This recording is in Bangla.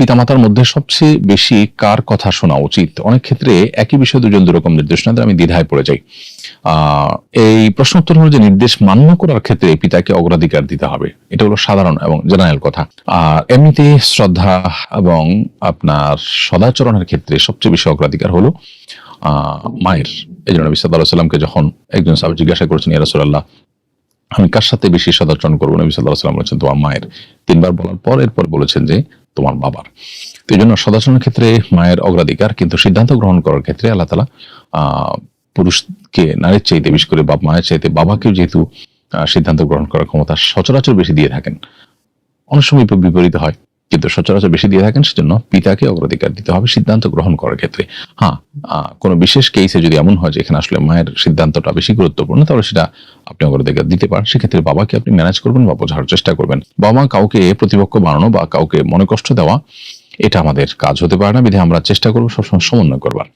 পিতামাতার মধ্যে সবচেয়ে বেশি কার কথা শোনা উচিত? অনেক ক্ষেত্রে একই বিষয়ে দুজন দুরকম নির্দেশ না দিলে আমি দ্বিধায় পড়ে যাই। এই প্রশ্ন উত্তর হলো যে নির্দেশ মান্য করার ক্ষেত্রে পিতাকে অগ্রাধিকার দিতে হবে, এটা হলো সাধারণ এবং জেনারেল কথা। আর এমনিতে শ্রদ্ধা এবং আপনার সদাচরণের ক্ষেত্রে সবচেয়ে বেশি অগ্রাধিকার হলো মায়ের। এই জন্য নবী সাল্লাল্লাহু আলাইহি ওয়াসাল্লামকে যখন একজন সাহাবী জিজ্ঞাসা করেছেন, ইয়া রাসূলুল্লাহ আমি কার সাথে বেশি সদাচরণ করবো, নবী সাল্লাল্লাহু আলাইহি ওয়াসাল্লাম বলেছেন তোমার মায়ের। তিনবার বলার পর এরপর বলেছেন যে তোমার বাবার। তো এই জন্য সদাচরণের ক্ষেত্রে মায়ের অগ্রাধিকার, কিন্তু সিদ্ধান্ত গ্রহণ করার ক্ষেত্রে আল্লাহ তাআলা পুরুষকে নারীর চাইতে, বিশেষ করে বাপ মায়ের চাইতে বাবাকেও যেহেতু সিদ্ধান্ত গ্রহণ করার ক্ষমতা সচরাচর বেশি দিয়ে থাকেন, অনেক সময় বিপরীত হয় কিন্তু সচরাচর বেশি দিয়ে থাকেন, সেজন্য পিতাকে অগ্রাধিকার দিতে হবে সিদ্ধান্ত গ্রহণ করার ক্ষেত্রে। হ্যাঁ, কোনো বিশেষ কেসে যদি এমন হয় যে এখানে আসলে মায়ের সিদ্ধান্তটা বেশি গুরুত্বপূর্ণ, তাহলে সেটা আপনি অগ্রাধিকার দিতে পারেন। সেক্ষেত্রে বাবাকে আপনি ম্যানেজ করবেন বা বোঝার চেষ্টা করবেন। বাবা মা কাউকে প্রতিপক্ষ বানানো বা কাউকে মনে কষ্ট দেওয়া, এটা আমাদের কাজ হতে পারে না, বিধায় আমরা চেষ্টা করবো সবসময় সমন্বয় করবার।